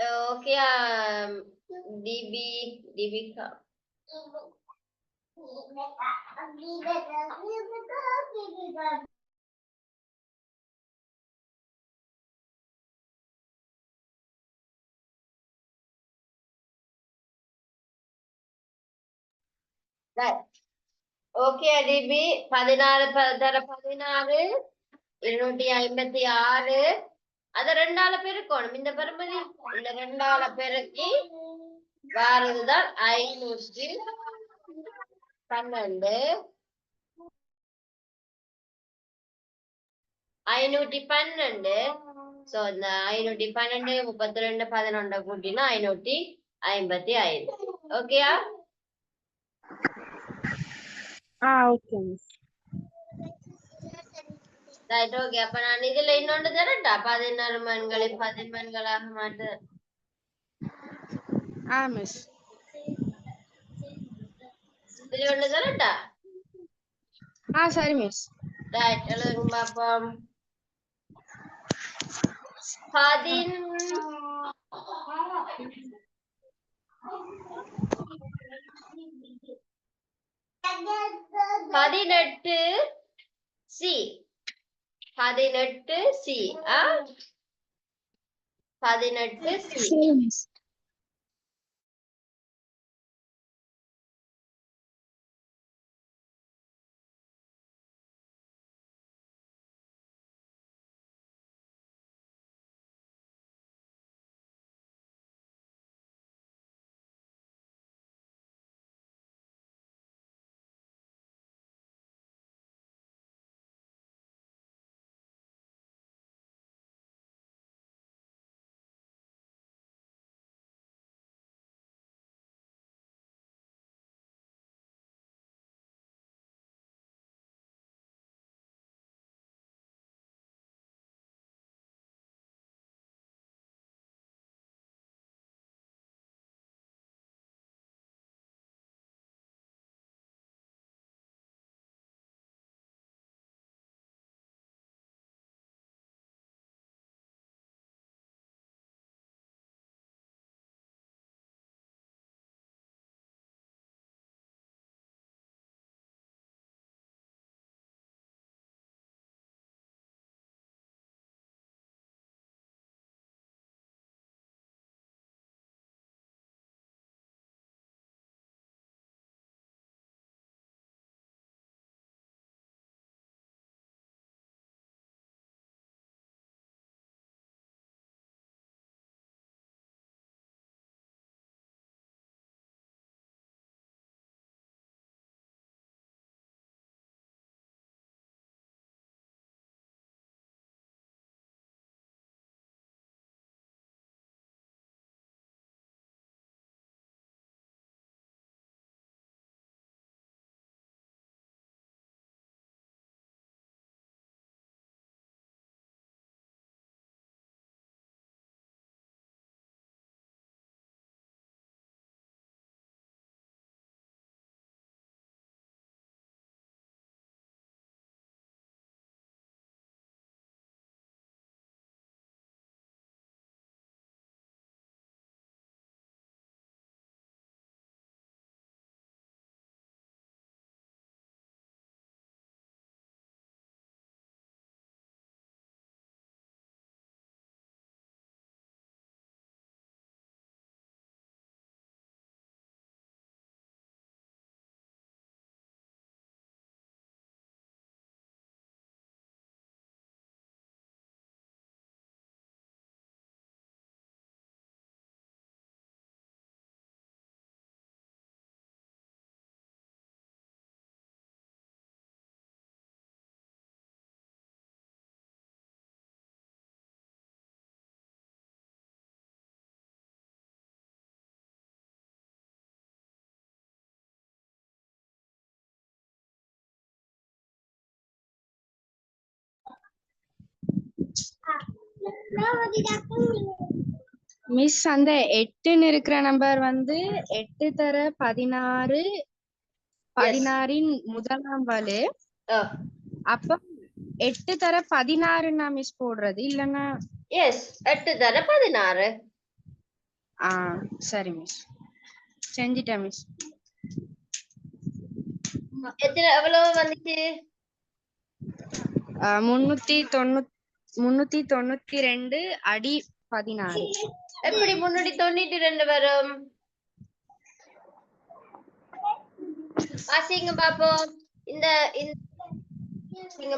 Okay, DB. Right. Okay, DB 16 தர 16 256 அத ரெண்டால பெருக்கணும். இந்த பெருமதி இந்த ரெண்டால பெருக்கி வாரதுதான் 512 512. சோ இந்த 512 32 11 கூட்டினா 555. ஓகேயா? Okay miss. Right, okay. அப்ப நான் இதுல இன்னொன்று தரட்டா? 16 மண்களை 10 மண்களாக மாற்று. மிஸ். இதுல ஒன்று தரட்டா? சரி மிஸ். ரைட், எழுதுங்க பாப்போம். 18 சி 18 சி 18 சி. மிஸ், அந்த 8ன்னு இருக்கிற நம்பர் வந்து 8 தர 16 16இன் முதலாம் வலு. அப்ப 8 தர 16 நான் மிஸ் போடுறது இல்லன்னா? எஸ், 8 தர 16. சரி மிஸ். செஞ்சிட்டேன் மிஸ். எவ்வளவு வந்துச்சு? 392 அடி 16. எப்படி 392 வரும்? வாசிங்க பாப்போம். இந்த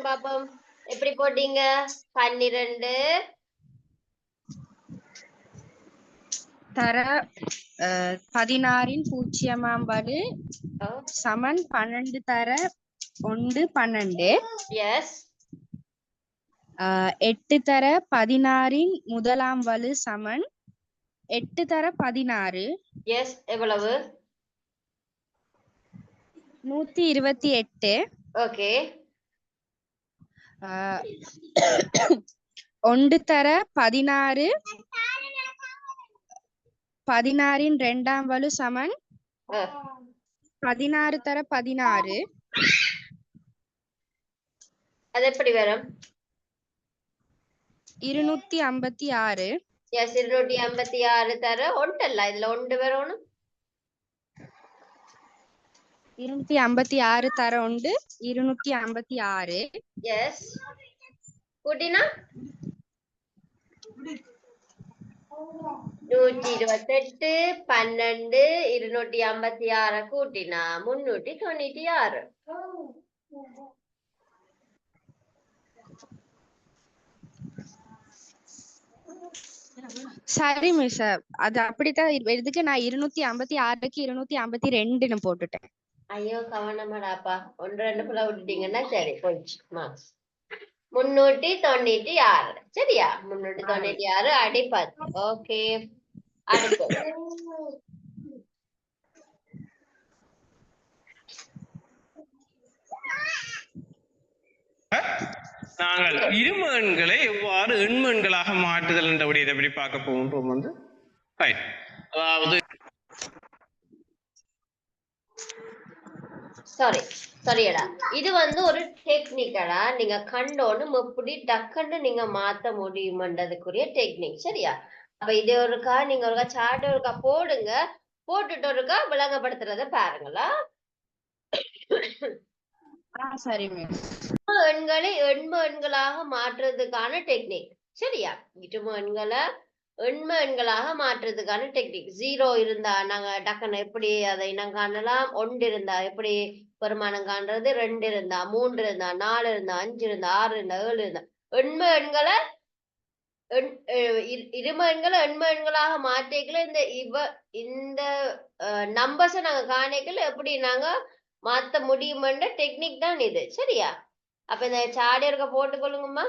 பாப்போம் எப்படி போட்டீங்க? 12 தர 16 பூஜ்ஜியமாம் வலு சமன் 12 தர 1 12. எஸ். 8 தர 16 முதலாம் வலு சமன் 8 தர 16. எஸ். எவ்வளவு? 128. ஓகே. 1 தர 16 16 இரண்டாம் வலு சமன் 16 தர 16. அது எப்படி வரும்? 256. எஸ். 256 தர ஒன்றல்ல, இதுல ஒன்று வரணும். 256 தர உண்டு 256. எஸ். கூட்டினா 128 12 256 கூட்டினா 396. சரி மிஸ். அது அப்படித்தான் இதுக்கு நான் 256க்கு 252ன்னு போட்டுட்டேன். ஐயோ கவனமாடாப்பா, 1 2 புள்ள விட்டுட்டீங்கன்னா சரி போயிடுச்சு மார்க்ஸ். 396. சரியா? 396 அடி 10. ஓகே. அடுத்து நாங்கள் இரும எண்களை எவ்வாறு எண்ம எண்களாக மாற்றுதல் என்ற விடயத்தை எப்படி பார்க்க போகின்றோம் வந்து ரைட். அதாவது சாரியடா, இது வந்து ஒரு டெக்னிக்கடா. நீங்க கண்டோன்னு எப்படி டக்குன்னு நீங்க மாத்த முடியும்ன்றதுக்குரிய டெக்னிக். சரியா? அப்ப இது ஒருக்கா நீங்க ஒருக்கா சார்ட் ஒருக்கா போடுங்க, போட்டுட்டு ஒருக்கா விளங்கப்படுத்துறத பாருங்களா. சரி மிஸ். எண்களை எண்ம எண்களாக மாற்றுறதுக்கான டெக்னிக். சரியா? இரும எண்களை எண்ம எண்களாக மாற்றுறதுக்கான டெக்னிக். 0 இருந்தா நாங்க டக்குன்னு எப்படி அதை இனம் காணலாம்? 1 இருந்தா எப்படி பெருமானம் காண்றது? 2 இருந்தா, 3 இருந்தா, 4 இருந்தா, 5 இருந்தா, 6 இருந்தா, 7 இருந்தா. எண்ம எண்களை இரும எண்களை எண்ம எண்களாக மாற்றிக்கல இந்த நம்பர்ஸை நாங்க காணிக்கல எப்படி நாங்க மாத்த முடியுமென்ற டெக்னிக் தான் இது. சரியா? அப்ப இந்த சாடி இருக்க போட்டுக்கொள்ளுங்கம்மா.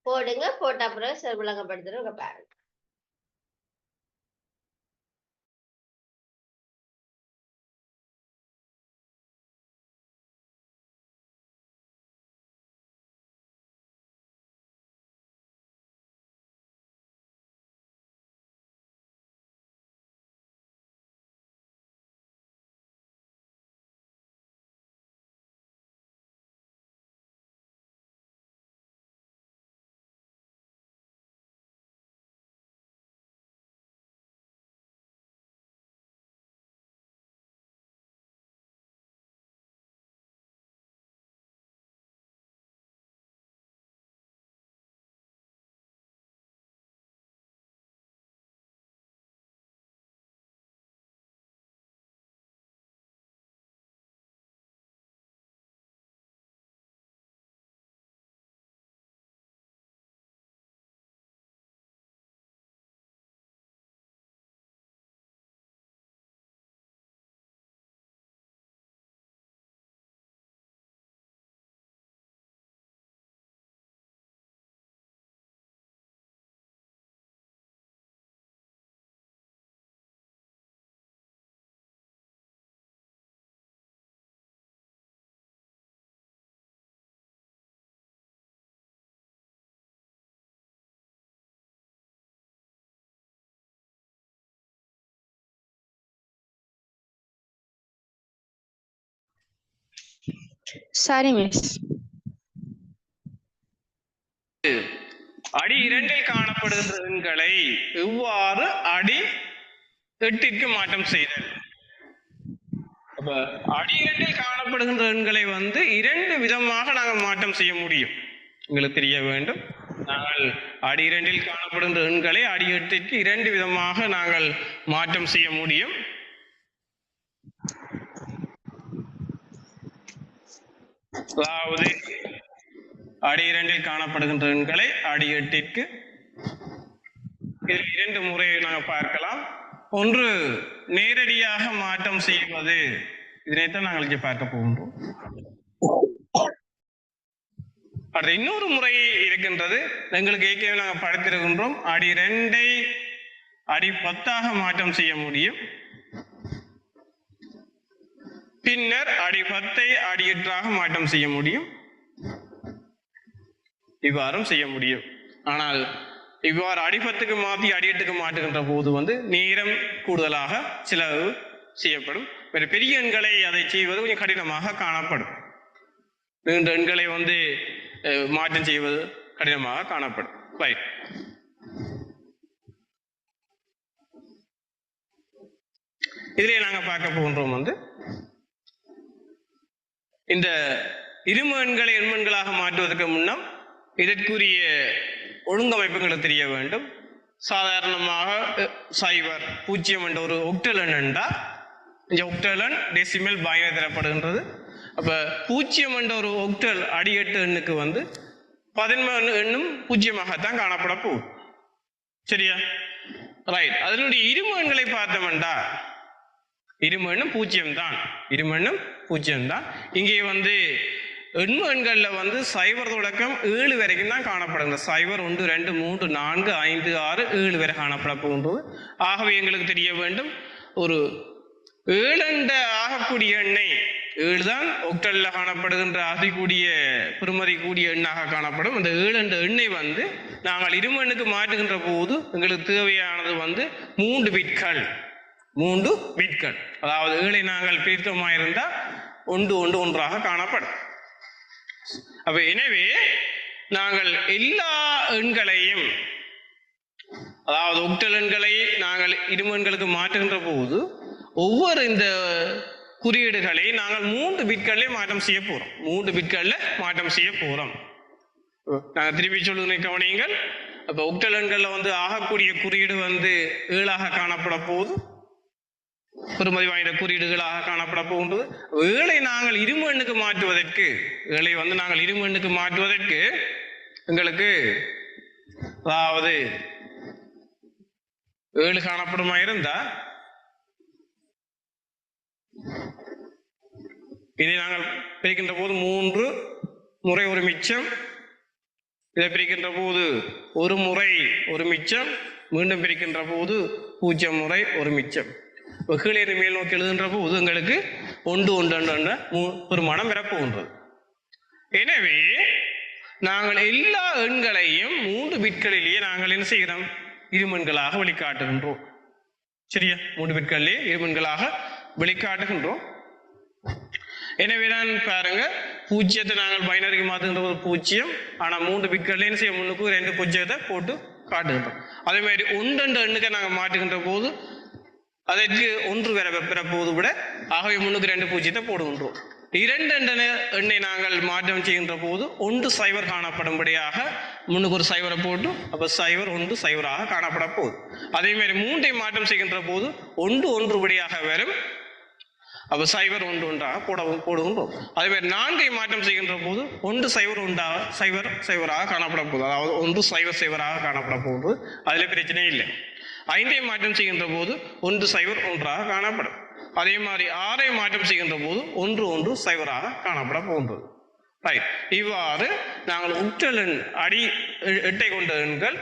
போடுங்க. போட்ட அப்புறம் விளங்கப்படுத்துறவங்க பாருங்க. சரி மிஸ். அடி 2ல் காணப்படுகின்ற எண்களை எவ்வாறு அடி 8ற்கு மாற்றம் செய்தல். அப்ப அடி 2ல் காணப்படுகின்ற எண்களை வந்து 2 விதமாக நாங்கள் மாற்றம் செய்ய முடியும். உங்களுக்கு தெரிய வேண்டும், நாங்கள் அடி 2ல் காணப்படுகின்ற எண்களை அடி 8ற்கு 2 விதமாக நாங்கள் மாற்றம் செய்ய முடியும். அதாவது அடி 2ல் காணப்படுகின்ற எண்களை அடி 8ற்கு இதில் 2 முறையை நாங்கள் பார்க்கலாம். ஒன்று நேரடியாக மாற்றம் செய்வது, இதனைத்தான் நாங்கள் இங்கே பார்க்க போகின்றோம். அடுத்த இன்னொரு முறை இருக்கின்றது, எங்களுக்கு ஏற்கனவே நாங்கள் படித்திருக்கின்றோம். அடி 2ஐ அடி 10ஆக மாற்றம் செய்ய முடியும். பின்னர் அடி 10ஐ அடி 8ஆக மாற்றம் செய்ய முடியும். இவ்வாறும் செய்ய முடியும். ஆனால் இவ்வாறு அடி 10க்கு மாற்றி அடி 8க்கு மாற்றுகின்ற போது வந்து நேரம் கூடுதலாக செலவு செய்யப்படும். பெரிய எண்களை அதை செய்வது கொஞ்சம் கடினமாக காணப்படும். நீண்ட எண்களை வந்து மாற்றம் செய்வது கடினமாக காணப்படும். ரைட். இதிலே நாங்கள் பார்க்க போகின்றோம் வந்து இந்த இரும எண்களை எண்மண்களாக மாற்றுவதற்கு முன்னம் இதற்குரிய ஒழுங்கமைப்புகளை தெரிய வேண்டும். சாதாரணமாக 0 0 என்ற ஒரு ஒக்டல் எண் என்றால் இந்த ஒக்டல் எண் டெசிமல் பைனரி தரப்படுகின்றது. அப்ப 0 என்ற ஒரு ஒக்டல் அடி 8 எண்ணுக்கு வந்து 11 எண்ணும் 0ஆகத்தான் காணப்பட போகும். சரியா? ரைட். அதனுடைய இரும எண்களை பார்த்தோம்டா இரும எண்ணும் 0 தான். இரும எண்ணும் 0 தான். இங்கே வந்து எண்ம எண்கள்ல வந்து 0 தொடக்கம் 7 வரைக்கும் தான் காணப்படுங்க. 0 1 2 3 4 5 6 7 வரை காணப்பட போகின்றது. ஆகவே எங்களுக்கு தெரிய வேண்டும், ஒரு 7 ஆகக்கூடிய எண்ணை 7 தான் ஒக்டல்ல காணப்படுகின்ற அதிகூடிய பெருமதி கூடிய எண்ணாக காணப்படும். அந்த 7 எண்ணை வந்து நாங்கள் இரும எண்ணுக்கு மாற்றுகின்ற போது எங்களுக்கு தேவையானது வந்து 3 பிட்கள். 3 பிட்கள். அதாவது 7ஐ நாங்கள் பிரித்தோமாயிருந்தால் 1 1 1ஆக காணப்படும். அப்ப எனவே நாங்கள் எல்லா எண்களையும், அதாவது ஒக்டல் எண்களை நாங்கள் இரும எண்களுக்கு மாற்றுகின்ற போது ஒவ்வொரு இந்த குறியீடுகளை நாங்கள் 3 பிட்களிலே மாற்றம் செய்ய போறோம். 3 பிட்கள்ல மாற்றம் செய்ய போறோம். நாங்கள் திருப்பி சொல்லுங்க, கவனியுங்கள். அப்ப ஒக்டல் எண்கள்ல வந்து ஆகக்கூடிய குறியீடு வந்து 7ஆக காணப்பட போகுது. பெருமதி வாய்ந்த குறியீடுகளாக காணப்பட போகின்றது. 7ஐ நாங்கள் இரும எண்ணுக்கு மாற்றுவதற்கு, 7ஐ வந்து நாங்கள் இரும எண்ணுக்கு மாற்றுவதற்கு எங்களுக்கு, அதாவது 7 காணப்படுமா இருந்தா இதை நாங்கள் பிரிக்கின்ற போது 3 முறை ஒரு மிச்சம், இதை பிரிக்கின்ற போது 1 முறை ஒரு மிச்சம், மீண்டும் பிரிக்கின்ற போது 0 முறை ஒரு மிச்சம். கீழே மேல் நோக்கி எழுதுகின்ற போது எங்களுக்கு 1 1 பெருமானம் பெறப்போகின்றது. எனவே நாங்கள் எல்லா எண்களையும் 3 பிட்களிலேயே நாங்கள் என்ன செய்கிறோம்? இருமண்களாக வெளிக்காட்டுகின்றோம். சரியா? 3 பிட்களிலே இருமண்களாக வெளிக்காட்டுகின்றோம். எனவேதான் பாருங்க, 0 நாங்கள் பைனரிக்கு மாற்றுகின்ற போது 0, ஆனா 3 பிட்களிலே என்ன செய்ய முன்னுக்கு 2 0 போட்டு காட்டுகின்றோம். அதே மாதிரி 1 எண்ணுக்கு நாங்கள் மாற்றுகின்ற போது அதற்கு 1 பெற போது விட, ஆகவே முன்னுக்கு 2 0 போடுகின்றோம். 2 எண்ணை நாங்கள் மாற்றம் செய்கின்ற போது 1 0 காணப்படும்படியாக முன்னுக்கு ஒரு 0 போட்டு, அப்ப 0 1 0ஆக காணப்பட போகுது. அதே மாதிரி 3ஐ மாற்றம் செய்கின்ற போது 1 1 படியாக வரும். அப்ப 0 1 1ஆக போடுகின்றோம். அதே மாதிரி 4ஐ மாற்றம் செய்கின்ற போது 1 0 1 0ஆக காணப்பட போகுது. அதாவது 1 0 0ஆக காணப்பட போகுது. அதுல பிரச்சனை இல்லை. 5ஐ மாற்றம் செய்கின்ற போது 1 0 1ஆக காணப்படும். அதே மாதிரி 6ஐ மாற்றம் செய்கின்ற போது 1 1 0ஆக காணப்பட போகின்றது. ரைட். இவ்வாறு நாங்கள் ஒக்டல் எண் அடி 8ஐ கொண்ட எண்கள்,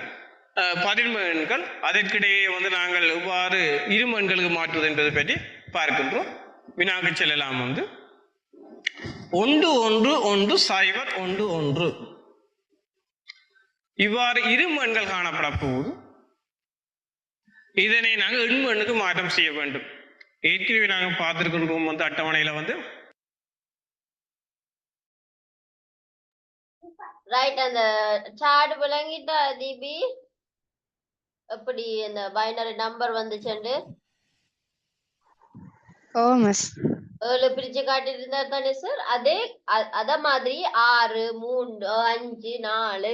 11 எண்கள், அதற்கிடையே வந்து நாங்கள் எவ்வாறு இரும எண்களுக்கு மாற்றுவது என்பதை பற்றி பார்க்கின்றோம். வினாக்கு செல்லலாம். வந்து 1 1 1 0 1 1 இவ்வாறு இரும எண்கள் காணப்பட போகுது. இதனை நாங்கள் எண்ம எண்ணுக்கு மாற்றம் செய்ய வேண்டும். ஏற்கனவே நாங்கள் பார்த்திருக்கின்றோம் வந்து அட்டவணையில வந்து ரைட். அந்த சார்ட் விளங்கிட்டா தீபி? எப்படி அந்த பைனரி நம்பர் வந்துச்சுண்டு ஓ மிஸ் 7 பிரிச்சு காட்டிட்டு இருந்தா தானே சார்? அதே அத மாதிரி 6 3 5 4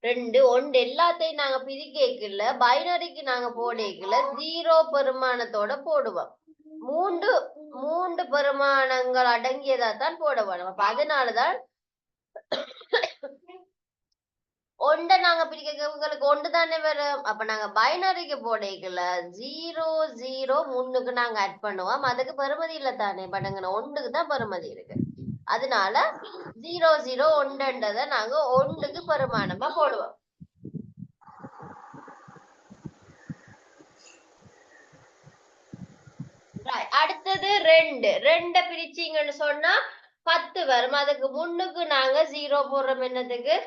2 1 எல்லாத்தையும் நாங்க பிரிக்கல, பைனரிக்கு நாங்க போடல, 0 பெருமானத்தோட போடுவோம். மூன்று பெருமானங்கள் அடங்கியதா தான் போட வேணும். அப்ப அதனாலதான் ஒன்றை நாங்க பிரிக்க உங்களுக்கு ஒன்று தானே வரும். அப்ப நாங்க பைனரிக்கு போடல 0 0 3க்கு நாங்க ஆட் பண்ணுவோம். அதுக்கு பெருமதி இல்ல தானே, பட் அங்க 1க்கு தான் பெருமதி இருக்கு. அதனால 0 0 1ன்றதை நாங்க 1க்கு பெருமானமா போடுவோம். அடுத்தது 2 பிரிச்சிங்கன்னு சொன்னா 10 வரும். அதுக்கு முன்னுக்கு நாங்க 0 போடுறோம். என்னதுக்கு?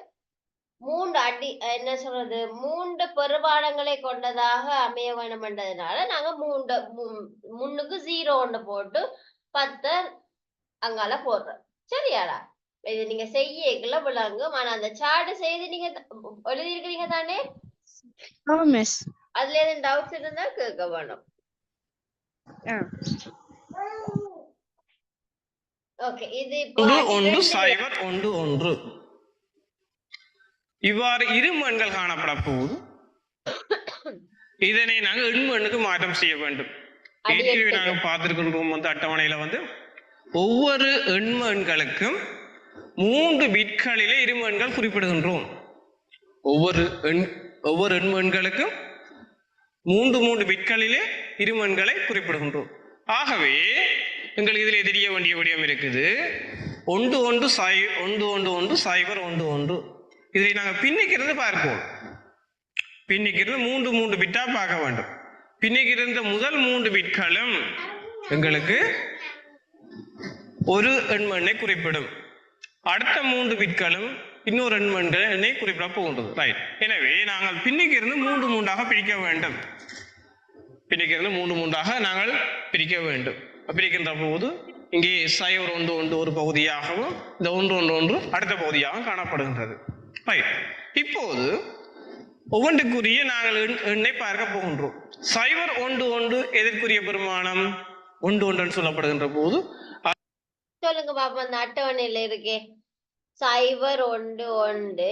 3 அடி என்ன சொல்றது, 3 பெருமானங்களை கொண்டதாக அமைய வேணும் என்றதுனால நாங்க முன்னுக்கு 0 ஒன்று போட்டு 10 அங்கால போடுறோம். சரியாடா? இது நீங்க செய்யல விளங்கும். ஆனா அந்த சார்ட் செய்து நீங்க எழுதி இருக்கிறீங்க தானே? மிஸ் அதுல ஏதாவது டவுட்ஸ் இருந்தா கேட்க வேணும். ஓகே, இது இப்போ 1 0 1 1 இவ்வாறு இரு எண்கள் காணப்பட போகுது. இதனை நாங்கள் எண்மண்ணுக்கு மாற்றம் செய்ய வேண்டும். ஏற்கனவே நாங்கள் பார்த்திருக்கின்றோம் வந்து அட்டவணையில வந்து ஒவ்வொரு எண்களுக்கும் 3 பிட்களிலே இரு எண்கள் குறிப்பிடுகின்றோம். ஒவ்வொரு எண்களுக்கும் 3 பிட்களிலே இரு எண்களை குறிப்பிடுகின்றோம். ஆகவே எங்களுக்கு இதில் தெரிய வேண்டிய விடயம் இருக்குது. 1 1 1 1 1 0 1 1. இதை நாங்கள் பின்னிக்கிறது பார்ப்போம். பின்னிக்கிறது 3 பிட்டா பார்க்க வேண்டும். பின்னிக்கிருந்த முதல் 3 பிட்களும் எங்களுக்கு ஒரு எண்மண்ணை குறிப்பிடும். அடுத்த 3 பிட்களும் இன்னொரு எண்மண்ணை குறிப்பிட போகின்றது. ரைட். எனவே நாங்கள் பின்னிக்கிருந்து 3 பிரிக்க வேண்டும். பின்னிக்கிருந்து 3 நாங்கள் பிரிக்க வேண்டும். பிரிக்கின்ற போது இங்கே 0 1 1 ஒரு பகுதியாகவும் இந்த 1 1 1 அடுத்த பகுதியாகவும் காணப்படுகின்றது. ரைட். இப்போது ஒவ்வொன்றுக்குரிய நாங்கள் எண்ணை பார்க்க போகின்றோம். 0 1 1 எதற்குரிய பெருமானம்? 1 1 சொல்லப்படுகின்ற போது சொல்லுங்க பாப்பா. அந்த அட்டவணையில இருக்கே 0 1 1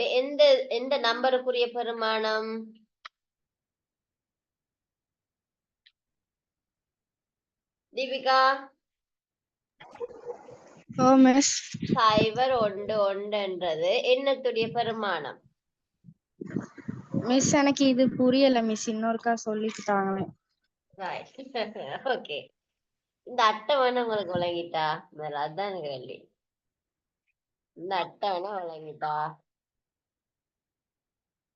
எந்த நம்பருக்குரிய பெருமானம்? தீபிகா? 0 1 1ன்றது என்னத்துடைய பெருமானம்? மிஸ் எனக்கு இது புரியல மிஸ், இன்னொருக்கா சொல்லிக்கிட்டாங்க. ஓகே, இந்த அட்டவணை உங்களுக்கு விளங்கிட்டா? அதான் எனக்கு கேள்வி. இந்த அட்டவணை விளங்கிட்டா?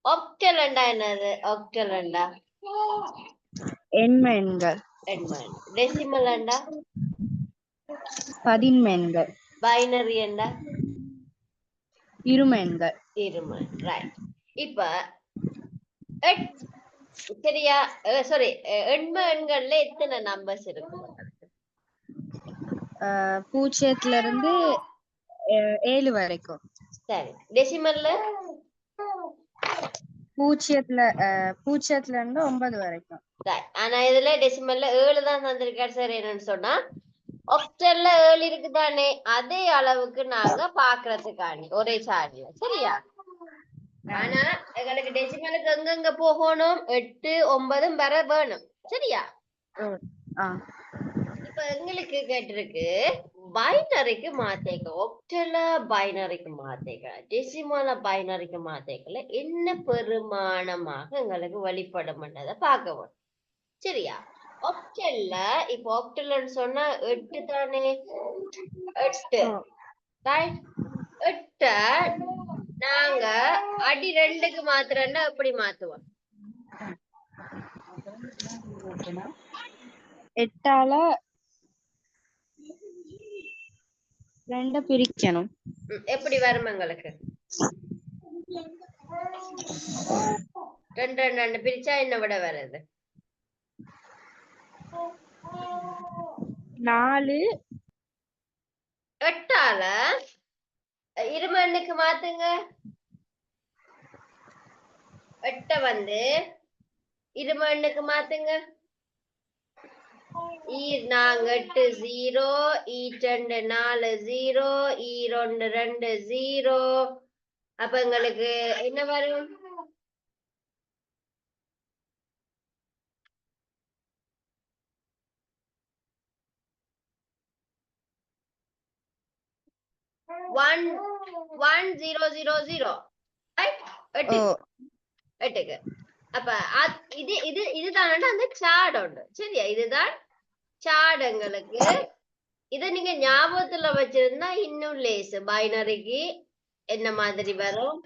ஒக்டலண்டா என்னது? ஒக்டலண்டா எண்கள். டெசிமல் அண்டா? பதின்மெண்கள். பைனரி அண்டா? இருமெண்கள். ரைட். இப்ப சரியா? சாரி, எண்கள்ல எத்தனை நம்பர்ஸ் இருக்கு? 0 இருந்து 7 வரைக்கும். சரி. டெசிமல்ல 0 இருந்து 9 வரைக்கும். ஆனா இதுல டெசிமல்ல 7 தான் தந்திருக்காரு சார். என்னன்னு சொன்னா ஒக்டல்ல 7 இருக்குதானே, அதே அளவுக்கு நாங்க பாக்குறதுக்காண்டி ஒரே சார்ட்ல. சரியா? ஆனா எங்களுக்கு டெசிமலுக்கு எங்கெங்க போகணும்? 8 9 வர வேணும். சரியா? இப்ப எங்களுக்கு கேட்டிருக்கு பைனரிக்கு மாத்தேக்க, ஒக்டல பைனரிக்கு மாத்தேக்க, டெசிமல பைனரிக்கு மாத்தேக்கல என்ன பெருமானமாக எங்களுக்கு வெளிப்படும் பார்க்க. சரியா? ஒக்டல்ல இப்ப ஒக்டல்னு சொன்னா 8 தானே, 8 ரைட். 8 நாங்க அடி 2க்கு மாத்துறோம்னா எப்படி மாத்துவோம்? 8ஆல 2 பிரிக்கணும். எப்படி வரும் எங்களுக்கு? 2 2 பிரிச்சா என்ன விட வருது? 4. 8ஆல இருமண்ணுக்கு மாத்துங்க. 8 வந்து இரும எண்ணுக்கு மாத்துங்க. நாங்க 8 0, 2 4 0, 2 2 0. அப்ப எங்களுக்கு என்ன வரும்? ஒன் 1 0 0 0. ஓ எட்டுக்கு. அப்ப இது இது இதுதான் அந்த சார்ட் உண்டு. சரியா? இதுதான் சார்ட் எங்களுக்கு. இத நீங்க ஞாபகத்துல வச்சிருந்தா இன்னும் லேஸ். பைனரிக்கு என்ன மாதிரி வரும்,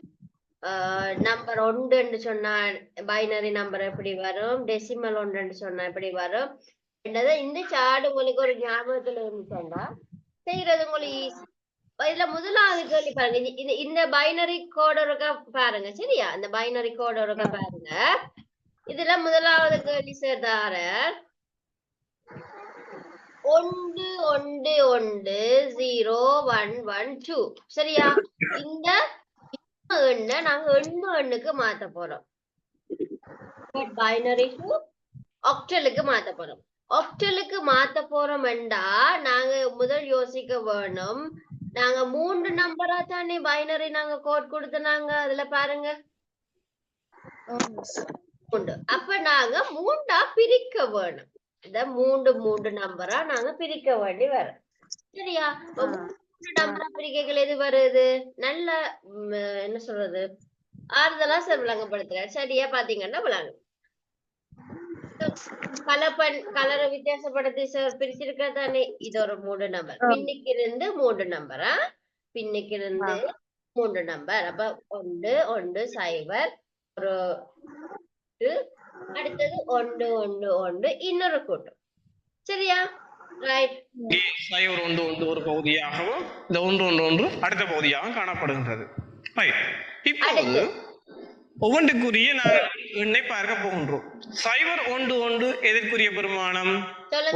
நம்பர் ஒன்றுன்னு சொன்னா பைனரி நம்பர் எப்படி வரும், டெசிமல் ஒன்றுன்னு சொன்னா எப்படி வரும் என்றதை இந்த சார்ட் உங்களுக்கு ஒரு ஞாபகத்துல இருந்துச்சா செய்யறது உங்களுக்கு ஈஸி. இதுல முதலாவது கேள்வி பாருங்க, இந்த பைனரி கோட் ஒருக்கா பாருங்க. சரியா? இந்த பைனரி கோட் ஒருக்கா பாருங்க. இதுல முதலாவது கேள்வி சேர்த்தார 1 1 1 0 1 1 2. சரியா? இந்த எண்ணை நாங்க எண்ம எண்ணுக்கு மாத்த போறோம். பைனரி டு ஆக்டலுக்கு மாத்த போறோம். ஆக்டலுக்கு மாத்த போறோம் என்றா நாங்க முதல் யோசிக்க வேணும், நாங்க 3 நம்பரா தானே பைனரி நாங்க கோட் கொடுத்தனாங்க. அதுல பாருங்க 3. அப்ப நாங்க 3ஆ பிரிக்க வேணும். இந்த 3 நம்பரா நாங்க பிரிக்க வேண்டி வரும். சரியா? 3 நம்பரா பிரிக்கைகள் எது வருது? நல்ல என்ன சொல்றது, ஆறுதலா சார் விளங்கப்படுத்துறாரு. சரியா? பாத்தீங்கன்னா விளங்கு. கலரை வித்தியாசப்படுத்தி சார் பிரிச்சிருக்க தானே. இது ஒரு 3 நம்பர், பின்னுக்கு இருந்து 3 நம்பரா, பின்னுக்கு இருந்து 3 நம்பர். அப்ப 1 1 0 ஒரு அடுத்தது 1 1 1 இன்னொரு கூட்டம். சரியா? ரைட். 0 1 1 ஒரு பகுதியாகவும் இந்த 1 1 1 அடுத்த பகுதியாகவும் காணப்படுகின்றது. இப்போது ஒவ்வொன்றுக்குரிய நாங்கள் எண்ணை பார்க்க போகின்றோம். 0 1 1 எதற்குரிய பெருமானம்?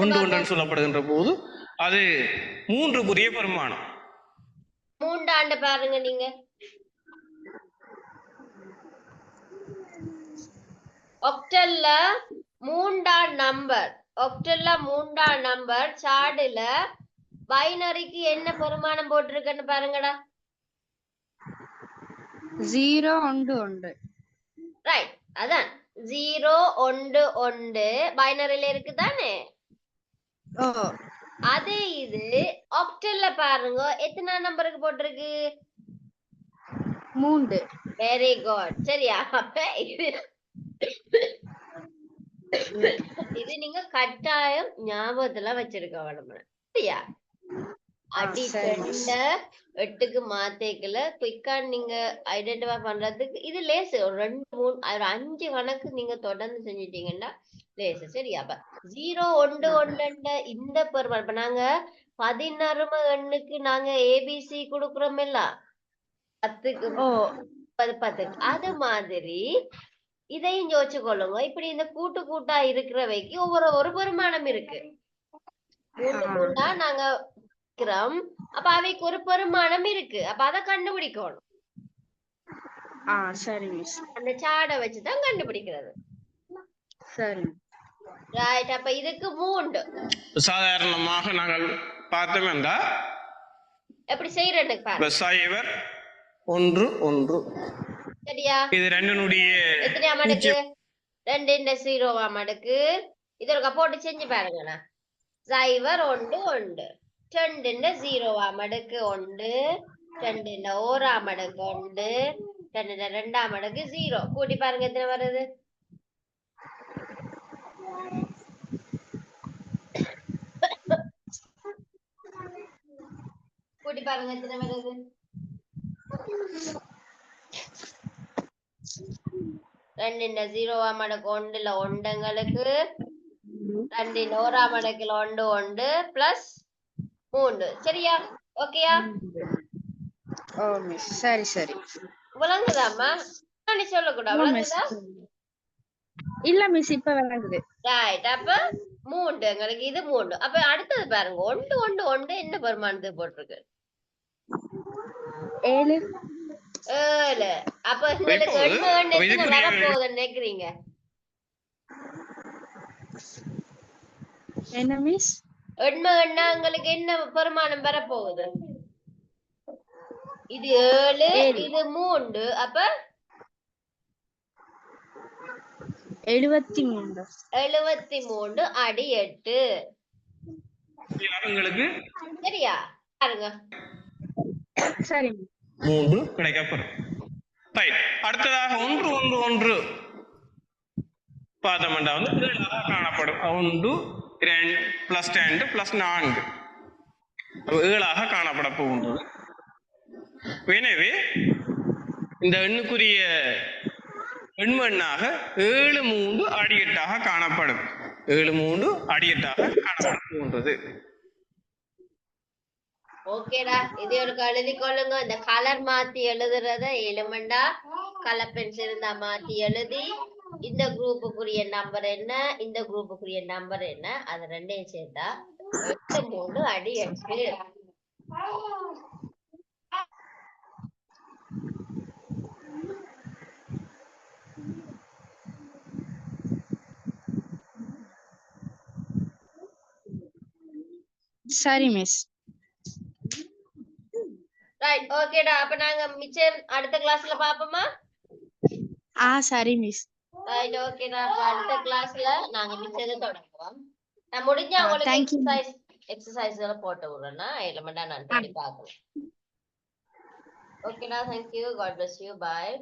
1 1 சொல்லப்படுகின்ற போது அது 3க்குரிய பெருமானம். 3 ஆண்டு பாருங்க நீங்க. ஒக்டல்ல 3ஆம் நம்பர், ஒக்டல்ல 3ஆம் நம்பர் சார்ட்ல பைனரிக்கு என்ன பெருமானம் போட்டிருக்குன்னு பாருங்கடா. 0 1 1. ரைட். அதான் 0 1 1 பைனரியில இருக்கு தானே. அதே இது ஆக்டல்ல பாருங்க எத்தனை நம்பருக்கு போட்டிருக்கு? 3. Very good. சரியா? அப்ப இது நீங்க கட்டாயம் ஞாபகத்துல வச்சிருக்க வேணும். சரியா? அடி 8க்கு மாத்தேக்கல குயிக்கா நீங்க ஐடென்டிஃபை பண்றதுக்கு இது லேசு. ஒரு 2 3 5 கணக்கு நீங்க தொடர்ந்து செஞ்சிட்டீங்கன்னா லேசு. சரியா? அப்ப 0 1 1 இந்த பெருமாள் இப்ப நாங்க 16 எண்ணுக்கு நாங்க ஏபிசி கொடுக்குறோம் இல்ல, 10க்கு 10 அது மாதிரி இதையும் யோசிச்சு கொள்ளுங்க. இப்படி இந்த கூட்டு கூட்டா இருக்கிறவைக்கு ஒரு பெருமானம் இருக்கு. 3 3 நாங்க அப்ப அவைக்கு ஒரு பெருமானம் இருக்கு. அப்ப அதை கண்டுபிடிக்கணும். சரி மிஸ். அந்த சார்ட வச்சுதான் கண்டுபிடிக்கிறது. சரி. ரைட். அப்ப இதுக்கு 3 சாதாரணமாக நாங்கள் பார்த்தோம் என்றால் எப்படி செய்யறேன்னு பாருங்க. 0 1 1. சரியா? இது 2னுடைய எத்தனையா மடக்கு? 2 இந்த 0வா மடக்கு. இது ஒரு போட்டு செஞ்சு பாருங்கண்ணா. 0 1 1 2 இந்த 0வா மடக்கு 1 2 இந்த 1ஆம் மடக்கு 1 2 இந்த 2ஆம் மடக்கு 0. கூட்டி பாருங்க எத்தனை வருது? கூட்டி பாருங்க எத்தனை வருது? 2 இந்த 0ஆம் மடக்கு 1ல 1 எங்களுக்கு 2 இந்த 1ஆம் மடக்குல 1 1 பிளஸ் 3. சரியா? ஓகேயா? மிஸ். சரி சரி. விளங்குதாம்மா? நீ சொல்லக்கூடாது. விளங்குதா? இல்ல மிஸ், இப்ப விளங்குது. ரைட். அப்ப 3 எங்களுக்கு இது 3. அப்ப அடுத்தது பாருங்க 1 1 1 என்ன பெருமானத்துக்கு போட்டிருக்கு? 7. 7. அப்ப உங்களுக்கு இப்போது எண்ம எண் எத்தனை இதுக்குரிய வரப்போகுதுன்னு நினைக்கிறீங்க? என்ன மிஸ்? எண்ம எண்ணா உங்களுக்கு என்ன பெருமானம் வரப்போகுது? இது 7, இது 3. அப்ப 73. 73 அடி 8. உங்களுக்கு சரியா? பாருங்க. சரி மிஸ். 3 கிடைக்கப்பெறும். ரைட். அடுத்ததாக 1 1 1 பார்த்தோம்னா வந்து 7 காணப்படும். 1 2 பிளஸ் 2 பிளஸ் 4 7 காணப்பட போகின்றது. எனவே இந்த எண்ணுக்குரிய எண்ம எண்ணாக 7 3 அடி 8 காணப்படும். 7 3 அடி 8 காணப்பட போகின்றது. ஓகேடா, இது ஒரு எழுதி கொள்ளுங்க. இந்த கலர் மாத்தி எழுதுறத எலிமெண்டா கலர் பென்சில் இருந்தா மாத்தி எழுதி, இந்த குரூப்புக்குரிய நம்பர் என்ன, இந்த குரூப்புக்குரிய நம்பர் என்ன, அது ரெண்டையும் சேர்த்தா 8 3 அடி 8. சரி மிஸ். ரைட், ஓகேடா. அப்ப நாங்க மிச்சம் அடுத்த கிளாஸ்ல பாப்போமா? சரி மிஸ். ரைட், ஓகேடா. அப்ப அடுத்த கிளாஸ்ல நாங்க மிச்சத்தை தொடங்குவோம். நான் முடிஞ்சா உங்களுக்கு thank you. எக்ஸசைஸ்ல போட்டு விடுறேன்னா எலிமெண்டா நான் பண்ணி பார்க்கலாம். ஓகேடா, thank you. God bless you. Bye.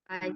Bye.